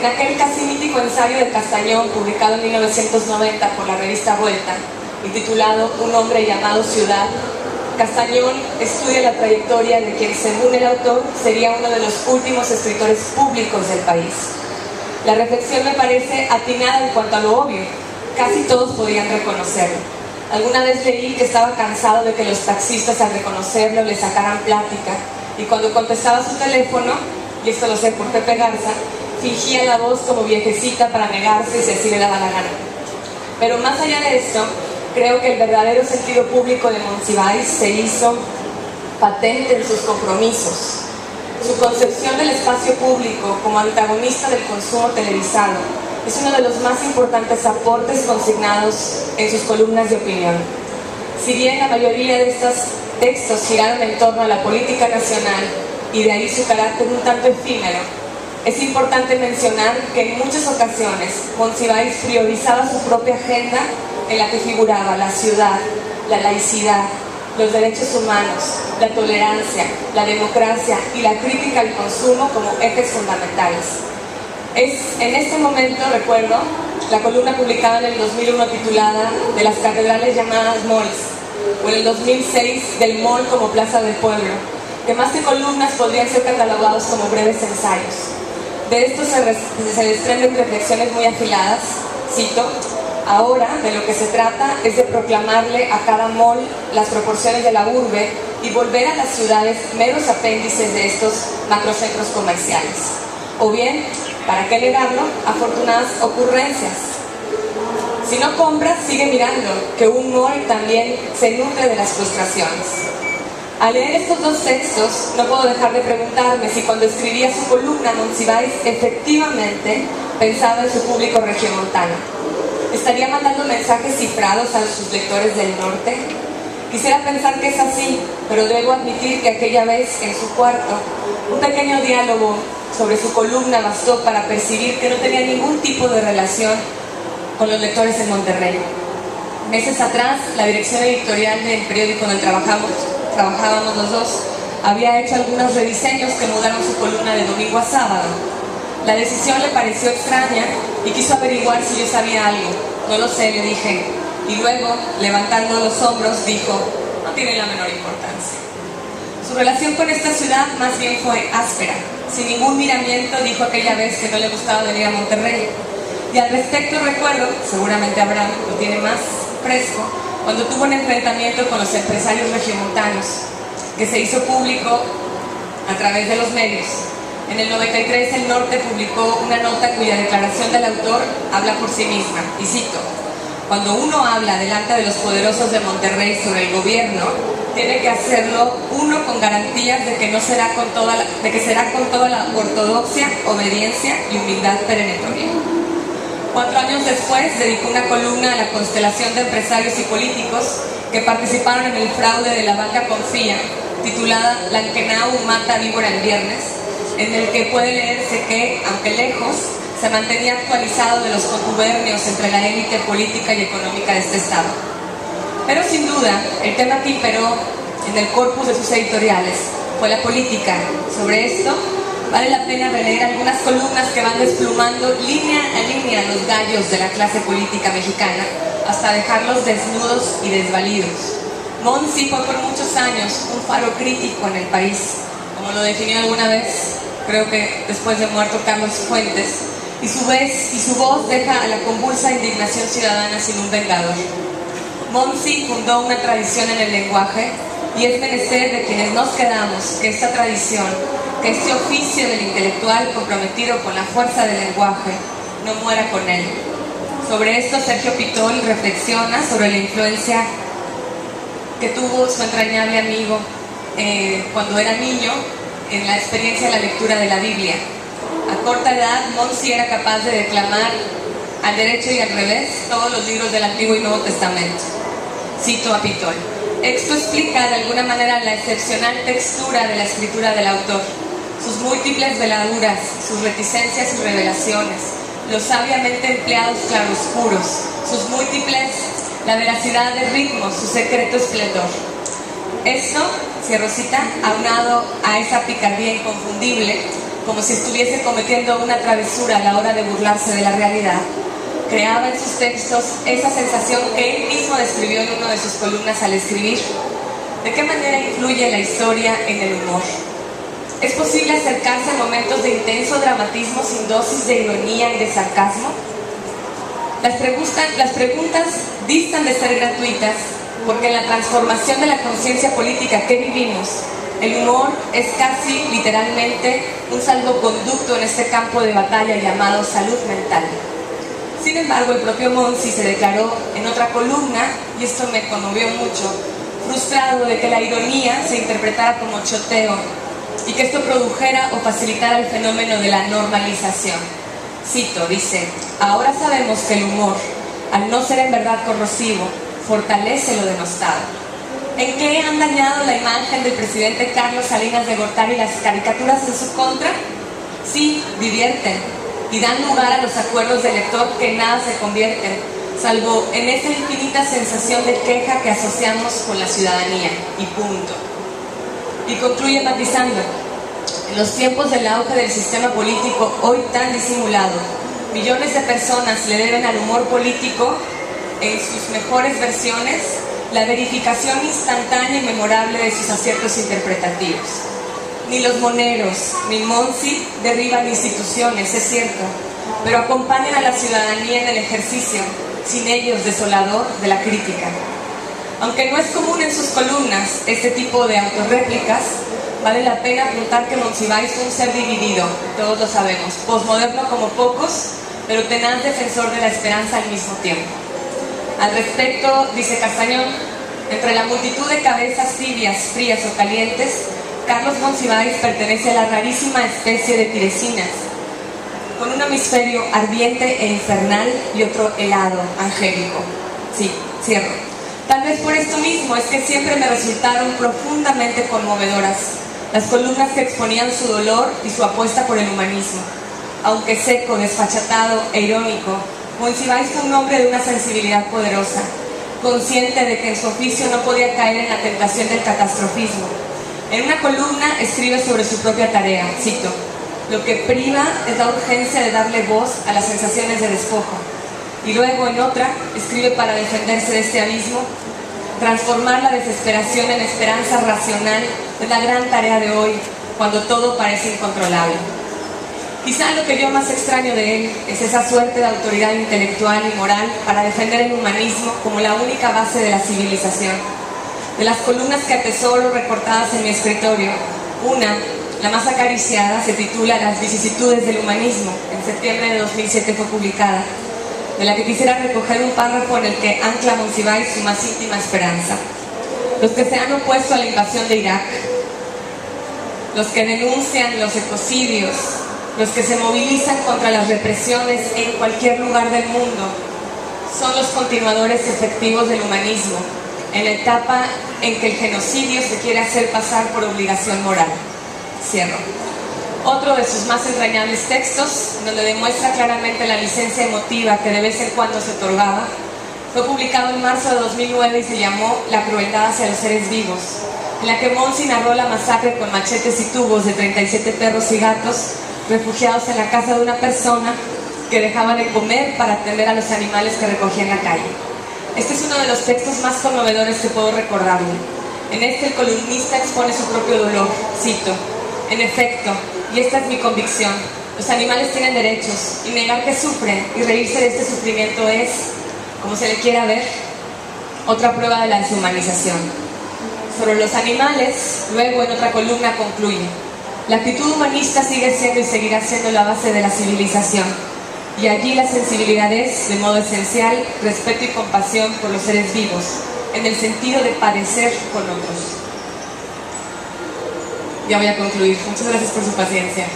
En aquel casi mítico ensayo de Castañón, publicado en 1990 por la revista Vuelta, y titulado Un hombre llamado Ciudad, Castañón estudia la trayectoria de quien, según el autor, sería uno de los últimos escritores públicos del país. La reflexión me parece atinada en cuanto a lo obvio. Casi todos podían reconocerlo. Alguna vez leí que estaba cansado de que los taxistas al reconocerlo le sacaran plática, y cuando contestaba su teléfono, y esto lo sé por Pepe Garza, fingía la voz como viejecita para negarse si así le daba la gana. Pero más allá de esto, creo que el verdadero sentido público de Monsiváis se hizo patente en sus compromisos. Su concepción del espacio público como antagonista del consumo televisado es uno de los más importantes aportes consignados en sus columnas de opinión. Si bien la mayoría de estos textos giraron en torno a la política nacional y de ahí su carácter un tanto efímero, es importante mencionar que en muchas ocasiones Monsiváis priorizaba su propia agenda en la que figuraba la ciudad, la laicidad, los derechos humanos, la tolerancia, la democracia y la crítica al consumo como ejes fundamentales. En este momento recuerdo la columna publicada en el 2001 titulada De las catedrales llamadas malls, o en el 2006 del mall como plaza del pueblo, que más que columnas podrían ser catalogados como breves ensayos. De esto se desprenden reflexiones muy afiladas. Cito: ahora de lo que se trata es de proclamarle a cada mall las proporciones de la urbe y volver a las ciudades meros apéndices de estos macrocentros comerciales. O bien, ¿para qué negarlo? Afortunadas ocurrencias. Si no compras, sigue mirando, que un mall también se nutre de las frustraciones. Al leer estos dos textos, no puedo dejar de preguntarme si cuando escribía su columna Monsiváis efectivamente pensaba en su público regiomontano. ¿Estaría mandando mensajes cifrados a sus lectores del norte? Quisiera pensar que es así, pero debo admitir que aquella vez, en su cuarto, un pequeño diálogo sobre su columna bastó para percibir que no tenía ningún tipo de relación con los lectores en Monterrey. Meses atrás, la dirección editorial del periódico donde trabajábamos los dos, había hecho algunos rediseños que mudaron su columna de domingo a sábado. La decisión le pareció extraña y quiso averiguar si yo sabía algo. No lo sé, le dije. Y luego, levantando los hombros, dijo: no tiene la menor importancia. Su relación con esta ciudad más bien fue áspera. Sin ningún miramiento dijo aquella vez que no le gustaba venir a Monterrey. Y al respecto recuerdo, seguramente Abraham lo tiene más fresco, cuando tuvo un enfrentamiento con los empresarios regiomontanos, que se hizo público a través de los medios. En el 93 El Norte publicó una nota cuya declaración del autor habla por sí misma, y cito: cuando uno habla delante de los poderosos de Monterrey sobre el gobierno, tiene que hacerlo uno con garantías de que será con toda la ortodoxia, obediencia y humildad perentoria. 4 años después dedicó una columna a la constelación de empresarios y políticos que participaron en el fraude de la banca Confía, titulada Lankenau mata víbora el viernes, en el que puede leerse que, aunque lejos, se mantenía actualizado de los contubernios entre la élite política y económica de este estado. Pero sin duda, el tema que imperó en el corpus de sus editoriales fue la política. Sobre esto, vale la pena releer algunas columnas que van desplumando línea a línea los gallos de la clase política mexicana hasta dejarlos desnudos y desvalidos. Monsi fue por muchos años un faro crítico en el país, como lo definió alguna vez, creo que después de muerto Carlos Fuentes, y su voz deja a la convulsa indignación ciudadana sin un vengador. Monsi fundó una tradición en el lenguaje y es menester de quienes nos quedamos que esta tradición, que este oficio del intelectual comprometido con la fuerza del lenguaje no muera con él. Sobre esto Sergio Pitol reflexiona sobre la influencia que tuvo su entrañable amigo cuando era niño en la experiencia de la lectura de la Biblia. A corta edad, Monsi era capaz de declamar al derecho y al revés todos los libros del Antiguo y Nuevo Testamento. Cito a Pitol: esto explica de alguna manera la excepcional textura de la escritura del autor, sus múltiples veladuras, sus reticencias y revelaciones, los sabiamente empleados claroscuros, sus múltiples, la veracidad de ritmos, su secreto esplendor. Esto, cierro cita, aunado a esa picardía inconfundible, como si estuviese cometiendo una travesura a la hora de burlarse de la realidad, creaba en sus textos esa sensación que él mismo describió en una de sus columnas al escribir. ¿De qué manera influye la historia en el humor? ¿Es posible acercarse a momentos de intenso dramatismo sin dosis de ironía y de sarcasmo? Las preguntas distan de ser gratuitas porque en la transformación de la conciencia política que vivimos, el humor es casi literalmente un salvoconducto en este campo de batalla llamado salud mental. Sin embargo, el propio Monsi se declaró en otra columna, y esto me conmovió mucho, frustrado de que la ironía se interpretara como choteo y que esto produjera o facilitara el fenómeno de la normalización. Cito, dice: ahora sabemos que el humor, al no ser en verdad corrosivo, fortalece lo denostado. ¿En qué han dañado la imagen del presidente Carlos Salinas de Gortari las caricaturas en su contra? Sí, divierten y dan lugar a los acuerdos del lector que en nada se convierten, salvo en esa infinita sensación de queja que asociamos con la ciudadanía, y punto. Y concluye matizando: en los tiempos del auge del sistema político hoy tan disimulado, millones de personas le deben al humor político, en sus mejores versiones, la verificación instantánea y memorable de sus aciertos interpretativos. Ni los moneros, ni Monsi derriban instituciones, es cierto, pero acompañan a la ciudadanía en el ejercicio, sin ellos desolador, de la crítica. Aunque no es común en sus columnas este tipo de autorréplicas, vale la pena apuntar que Monsiváis fue un ser dividido, todos lo sabemos, posmoderno como pocos, pero tenaz defensor de la esperanza al mismo tiempo. Al respecto, dice Castañón, entre la multitud de cabezas tibias, frías o calientes, Carlos Monsiváis pertenece a la rarísima especie de tiresinas, con un hemisferio ardiente e infernal y otro helado, angélico. Sí, cierro. Tal vez por esto mismo es que siempre me resultaron profundamente conmovedoras las columnas que exponían su dolor y su apuesta por el humanismo. Aunque seco, desfachatado e irónico, Monsiváis fue un hombre de una sensibilidad poderosa, consciente de que en su oficio no podía caer en la tentación del catastrofismo. En una columna escribe sobre su propia tarea, cito: lo que priva es la urgencia de darle voz a las sensaciones de despojo. Y luego en otra escribe para defenderse de este abismo: transformar la desesperación en esperanza racional es la gran tarea de hoy, cuando todo parece incontrolable. Quizá lo que yo más extraño de él es esa suerte de autoridad intelectual y moral para defender el humanismo como la única base de la civilización. De las columnas que atesoro recortadas en mi escritorio, una, la más acariciada, se titula Las vicisitudes del humanismo. En septiembre de 2007 fue publicada, de la que quisiera recoger un párrafo en el que ancla Monsiváis su más íntima esperanza. Los que se han opuesto a la invasión de Irak, los que denuncian los ecocidios, los que se movilizan contra las represiones en cualquier lugar del mundo, son los continuadores efectivos del humanismo, en la etapa en que el genocidio se quiere hacer pasar por obligación moral. Cierro. Otro de sus más entrañables textos, donde demuestra claramente la licencia emotiva que de vez en cuando se otorgaba, fue publicado en marzo de 2009 y se llamó La crueldad hacia los seres vivos, en la que Monsi narró la masacre con machetes y tubos de 37 perros y gatos refugiados en la casa de una persona que dejaba de comer para atender a los animales que recogía en la calle. Este es uno de los textos más conmovedores que puedo recordarle. En este el columnista expone su propio dolor, cito: en efecto, y esta es mi convicción, los animales tienen derechos, y negar que sufren y reírse de este sufrimiento es, como se le quiera ver, otra prueba de la deshumanización. Sobre los animales, luego en otra columna concluye: la actitud humanista sigue siendo y seguirá siendo la base de la civilización, y allí la sensibilidad es, de modo esencial, respeto y compasión por los seres vivos, en el sentido de padecer con otros. Ya voy a concluir. Muchas gracias por su paciencia.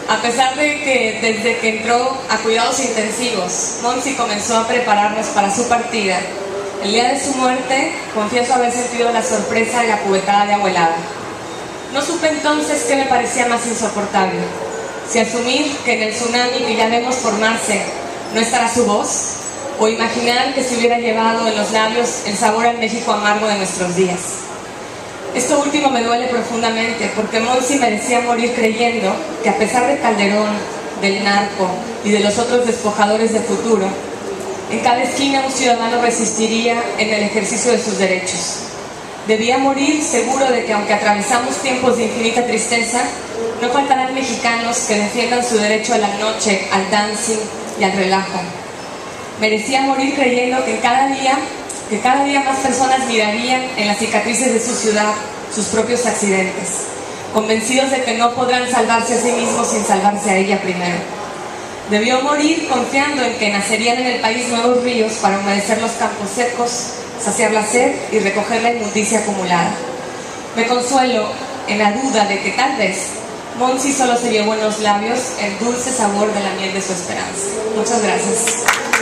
A pesar de que desde que entró a cuidados intensivos, Monsi comenzó a prepararnos para su partida, el día de su muerte, confieso haber sentido la sorpresa de la cubetada de agua helada. No supe entonces qué me parecía más insoportable: si asumir que en el tsunami que ya vemos formarse no estará su voz, o imaginar que se hubiera llevado en los labios el sabor al México amargo de nuestros días. Esto último me duele profundamente porque Monsi merecía morir creyendo que, a pesar de Calderón, del narco y de los otros despojadores del futuro, en cada esquina un ciudadano resistiría en el ejercicio de sus derechos. Debía morir seguro de que, aunque atravesamos tiempos de infinita tristeza, no faltarán mexicanos que defiendan su derecho a la noche, al dancing y al relajo. Merecía morir creyendo que cada día más personas mirarían en las cicatrices de su ciudad sus propios accidentes, convencidos de que no podrán salvarse a sí mismos sin salvarse a ella primero. Debió morir confiando en que nacerían en el país nuevos ríos para humedecer los campos secos, saciar la sed y recoger la inmundicia acumulada. Me consuelo en la duda de que tal vez Monsi solo se llevó en los labios el dulce sabor de la miel de su esperanza. Muchas gracias.